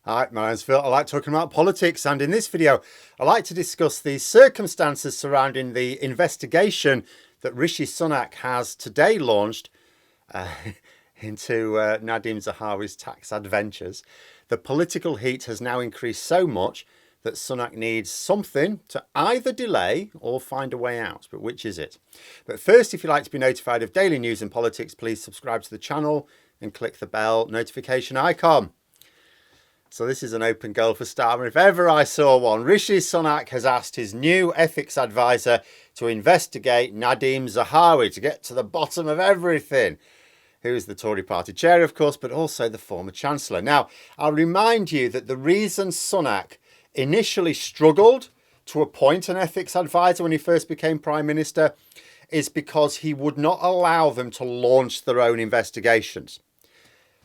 Hi, my name's Phil. I like talking about politics, and in this video, I like to discuss the circumstances surrounding the investigation that Rishi Sunak has today launched into Nadhim Zahawi's tax adventures. The political heat has now increased so much that Sunak needs something to either delay or find a way out. But which is it? But first, if you'd like to be notified of daily news and politics, please subscribe to the channel and click the bell notification icon. So this is an open goal for Starmer if ever I saw one. Rishi Sunak has asked his new ethics advisor to investigate Nadhim Zahawi to get to the bottom of everything. Who is the Tory party chair, of course, but also the former chancellor. Now, I'll remind you that the reason Sunak initially struggled to appoint an ethics advisor when he first became prime minister is because he would not allow them to launch their own investigations.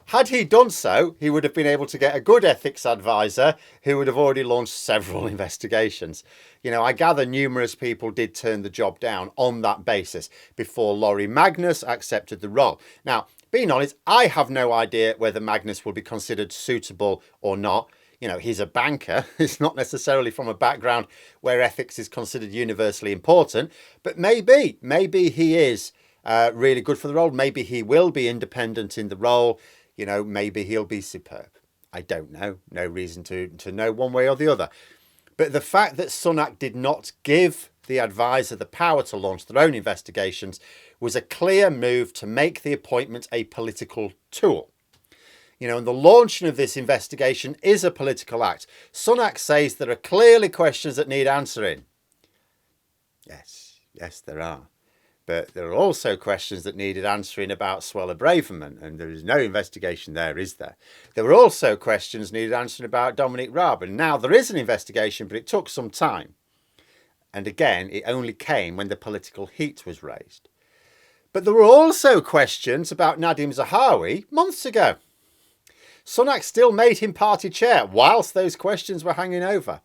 Had he done so, he would have been able to get a good ethics advisor who would have already launched several investigations. You know, I gather numerous people did turn the job down on that basis before Laurie Magnus accepted the role. Now, being honest, I have no idea whether Magnus will be considered suitable or not. You know, he's a banker. He's not necessarily from a background where ethics is considered universally important, but maybe he is really good for the role. Maybe he will be independent in the role. You know, maybe he'll be superb. I don't know. No reason to know one way or the other. But the fact that Sunak did not give the advisor the power to launch their own investigations was a clear move to make the appointment a political tool. You know, and the launching of this investigation is a political act. Sunak says there are clearly questions that need answering. Yes, there are. But there are also questions that needed answering about Suella Braverman, and there is no investigation there, is there? There were also questions needed answering about Dominic Raab, and now there is an investigation, but it took some time. And again, it only came when the political heat was raised. But there were also questions about Nadhim Zahawi months ago. Sunak still made him party chair whilst those questions were hanging over.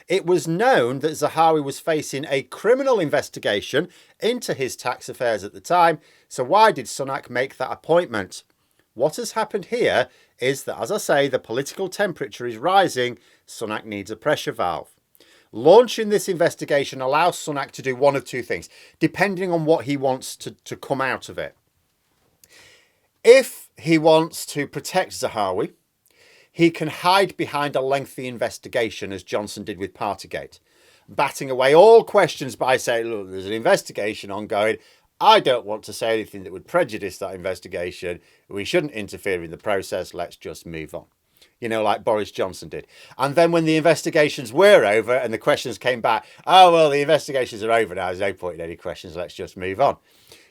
It was known that Zahawi was facing a criminal investigation into his tax affairs at the time, so why did Sunak make that appointment? What has happened here is that, as I say, the political temperature is rising. Sunak needs a pressure valve. Launching this investigation allows Sunak to do one of two things, depending on what he wants to come out of it. If he wants to protect Zahawi, he can hide behind a lengthy investigation, as Johnson did with Partygate, batting away all questions by saying, look, there's an investigation ongoing. I don't want to say anything that would prejudice that investigation. We shouldn't interfere in the process. Let's just move on. You know, like Boris Johnson did. And then when the investigations were over and the questions came back, oh, well, the investigations are over now. There's no point in any questions. Let's just move on.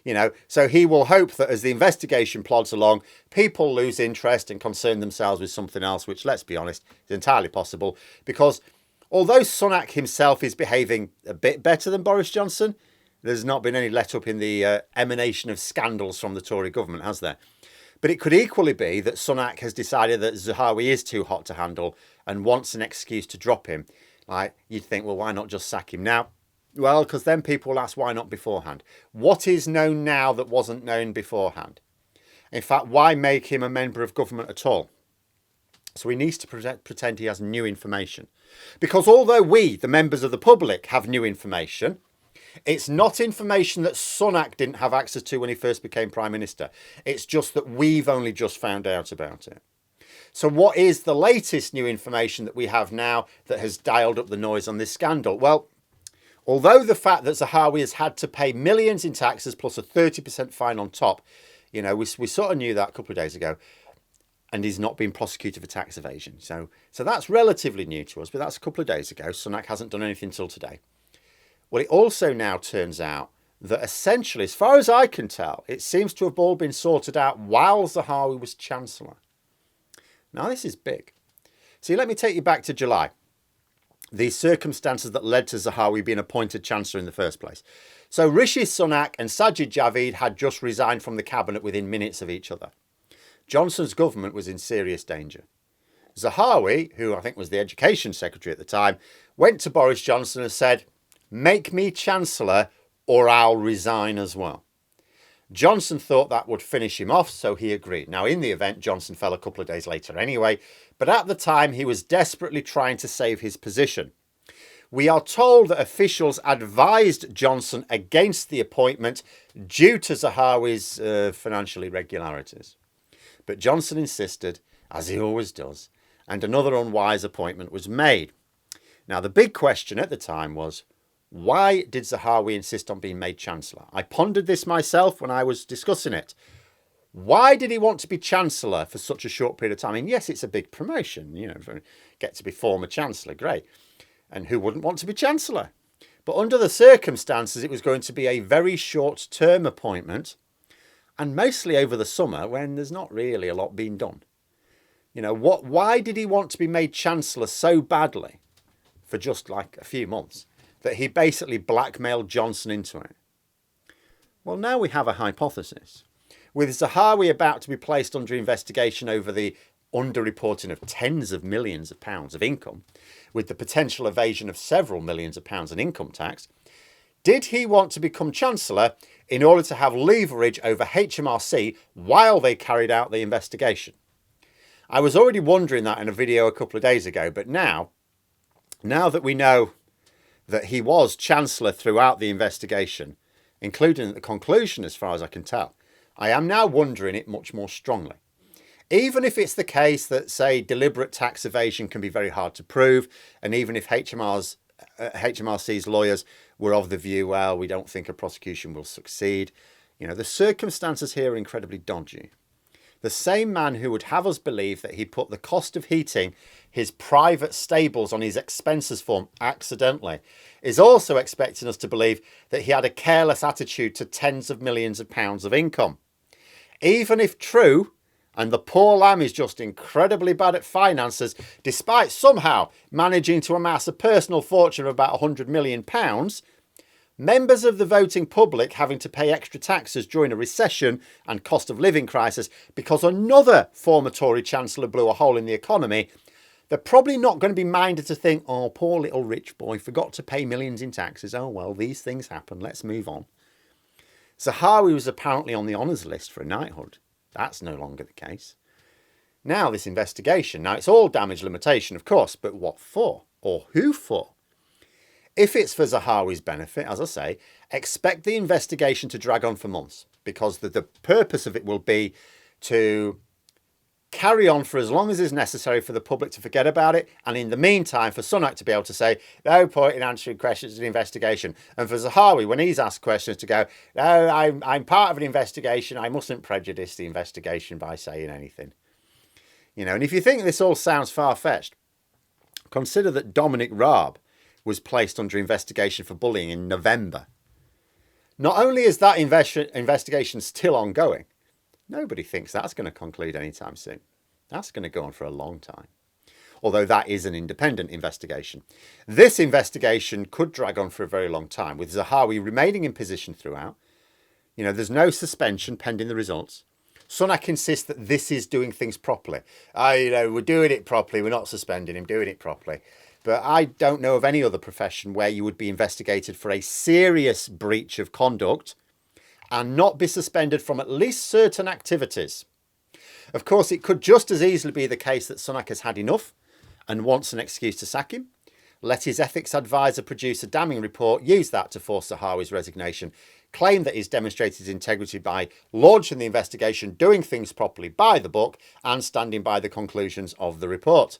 You know, so he will hope that as the investigation plods along, people lose interest and concern themselves with something else, which, let's be honest, is entirely possible. Because although Sunak himself is behaving a bit better than Boris Johnson, there's not been any let up in the emanation of scandals from the Tory government, has there? But it could equally be that Sunak has decided that Zahawi is too hot to handle and wants an excuse to drop him. Like, you'd think, well, why not just sack him now? Well, because then people will ask, why not beforehand? What is known now that wasn't known beforehand? In fact, why make him a member of government at all? So he needs to pretend he has new information. Because although we, the members of the public, have new information, it's not information that Sunak didn't have access to when he first became Prime Minister. It's just that we've only just found out about it. So what is the latest new information that we have now that has dialed up the noise on this scandal? Well, although the fact that Zahawi has had to pay millions in taxes plus a 30% fine on top, you know, we sort of knew that a couple of days ago, and he's not been prosecuted for tax evasion. So that's relatively new to us, but that's a couple of days ago. Sunak hasn't done anything till today. Well, it also now turns out that essentially, as far as I can tell, it seems to have all been sorted out while Zahawi was Chancellor. Now, this is big. See, let me take you back to July. The circumstances that led to Zahawi being appointed Chancellor in the first place. So Rishi Sunak and Sajid Javid had just resigned from the cabinet within minutes of each other. Johnson's government was in serious danger. Zahawi, who I think was the Education Secretary at the time, went to Boris Johnson and said, make me Chancellor or I'll resign as well. Johnson thought that would finish him off, so he agreed. Now, in the event, Johnson fell a couple of days later anyway, but at the time he was desperately trying to save his position. We are told that officials advised Johnson against the appointment due to Zahawi's financial irregularities. But Johnson insisted, as he always does, and another unwise appointment was made. Now, the big question at the time was, why did Zahawi insist on being made Chancellor? I pondered this myself when I was discussing it. Why did he want to be Chancellor for such a short period of time? I mean, yes, it's a big promotion, get to be former Chancellor, great. And who wouldn't want to be Chancellor? But under the circumstances, it was going to be a very short-term appointment, and mostly over the summer when there's not really a lot being done. Why did he want to be made Chancellor so badly for just like a few months that he basically blackmailed Johnson into it? Well, now we have a hypothesis. With Zahawi about to be placed under investigation over the underreporting of tens of millions of pounds of income, with the potential evasion of several millions of pounds in income tax, did he want to become Chancellor in order to have leverage over HMRC while they carried out the investigation? I was already wondering that in a video a couple of days ago, but now that we know that he was Chancellor throughout the investigation, including at the conclusion as far as I can tell, I am now wondering it much more strongly. Even if it's the case that, say, deliberate tax evasion can be very hard to prove, and even if HMRC's lawyers were of the view, well, we don't think a prosecution will succeed, the circumstances here are incredibly dodgy. The same man who would have us believe that he put the cost of heating his private stables on his expenses form accidentally is also expecting us to believe that he had a careless attitude to tens of millions of pounds of income. Even if true, and the poor lamb is just incredibly bad at finances, despite somehow managing to amass a personal fortune of about £100 million, members of the voting public having to pay extra taxes during a recession and cost of living crisis because another former Tory Chancellor blew a hole in the economy, they're probably not going to be minded to think, oh, poor little rich boy forgot to pay millions in taxes. Oh, well, these things happen. Let's move on. Zahawi was apparently on the honours list for a knighthood. That's no longer the case. Now this investigation. Now it's all damage limitation, of course, but what for? Or who for? If it's for Zahawi's benefit, as I say, expect the investigation to drag on for months, because the purpose of it will be to carry on for as long as is necessary for the public to forget about it, and in the meantime for Sunak to be able to say, no point in answering questions in the investigation, and for Zahawi, when he's asked questions, to go, no, I'm part of an investigation, I mustn't prejudice the investigation by saying anything. And if you think this all sounds far-fetched, consider that Dominic Raab was placed under investigation for bullying in November. Not only is that investigation still ongoing, nobody thinks that's going to conclude anytime soon. That's going to go on for a long time. Although that is an independent investigation. This investigation could drag on for a very long time, with Zahawi remaining in position throughout. There's no suspension pending the results. Sunak insists that this is doing things properly. We're doing it properly. We're not suspending him, doing it properly. But I don't know of any other profession where you would be investigated for a serious breach of conduct and not be suspended from at least certain activities. Of course, it could just as easily be the case that Sunak has had enough and wants an excuse to sack him. Let his ethics advisor produce a damning report, use that to force Zahawi's resignation, claim that he's demonstrated his integrity by launching the investigation, doing things properly by the book, and standing by the conclusions of the report.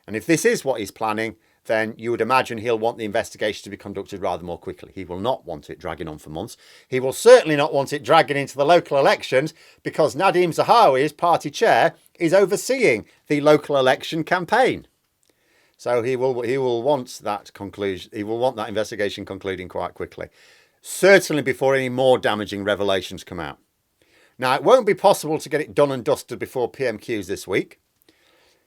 And if this is what he's planning, then you would imagine he'll want the investigation to be conducted rather more quickly. He will not want it dragging on for months. He will certainly not want it dragging into the local elections, because Nadhim Zahawi, as party chair, is overseeing the local election campaign. So he will want that conclusion. He will want that investigation concluding quite quickly, certainly before any more damaging revelations come out. Now, it won't be possible to get it done and dusted before PMQs this week.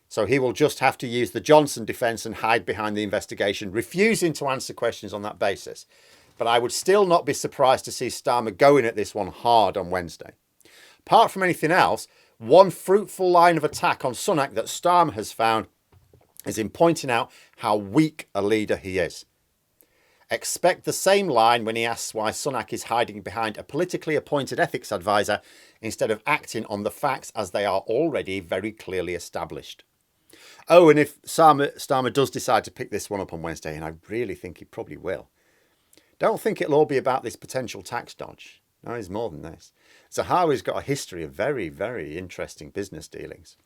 So he will just have to use the Johnson defence and hide behind the investigation, refusing to answer questions on that basis. But I would still not be surprised to see Starmer going at this one hard on Wednesday. Apart from anything else, one fruitful line of attack on Sunak that Starmer has found is in pointing out how weak a leader he is. Expect the same line when he asks why Sunak is hiding behind a politically appointed ethics advisor instead of acting on the facts as they are already very clearly established. Oh, and if Starmer does decide to pick this one up on Wednesday, and I really think he probably will, don't think it'll all be about this potential tax dodge. No, it's more than this. Zahawi's got a history of very, very interesting business dealings.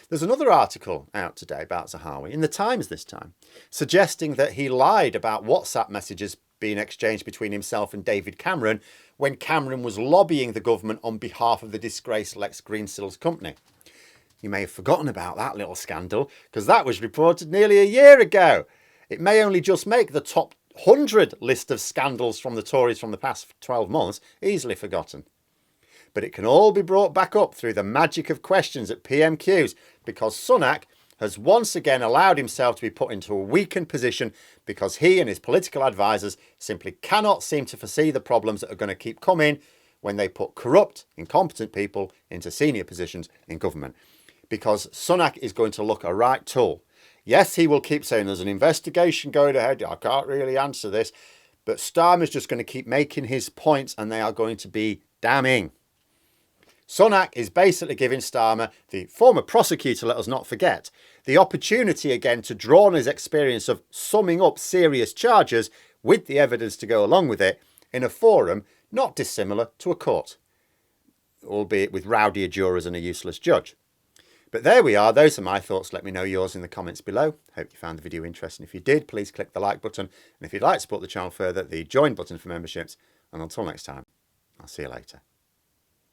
There's another article out today about Zahawi, in the Times this time, suggesting that he lied about WhatsApp messages being exchanged between himself and David Cameron when Cameron was lobbying the government on behalf of the disgraced Lex Greensil's company. You may have forgotten about that little scandal because that was reported nearly a year ago. It may only just make the top 100 list of scandals from the Tories from the past 12 months, easily forgotten. But it can all be brought back up through the magic of questions at PMQs because Sunak has once again allowed himself to be put into a weakened position because he and his political advisors simply cannot seem to foresee the problems that are going to keep coming when they put corrupt, incompetent people into senior positions in government. Because Sunak is going to look a right tool. Yes, he will keep saying there's an investigation going ahead. I can't really answer this. But Starmer's just going to keep making his points and they are going to be damning. Sunak is basically giving Starmer, the former prosecutor, let us not forget, the opportunity again to draw on his experience of summing up serious charges with the evidence to go along with it in a forum not dissimilar to a court, albeit with rowdier jurors and a useless judge. But there we are. Those are my thoughts. Let me know yours in the comments below. Hope you found the video interesting. If you did, please click the like button. And if you'd like to support the channel further, the join button for memberships. And until next time, I'll see you later.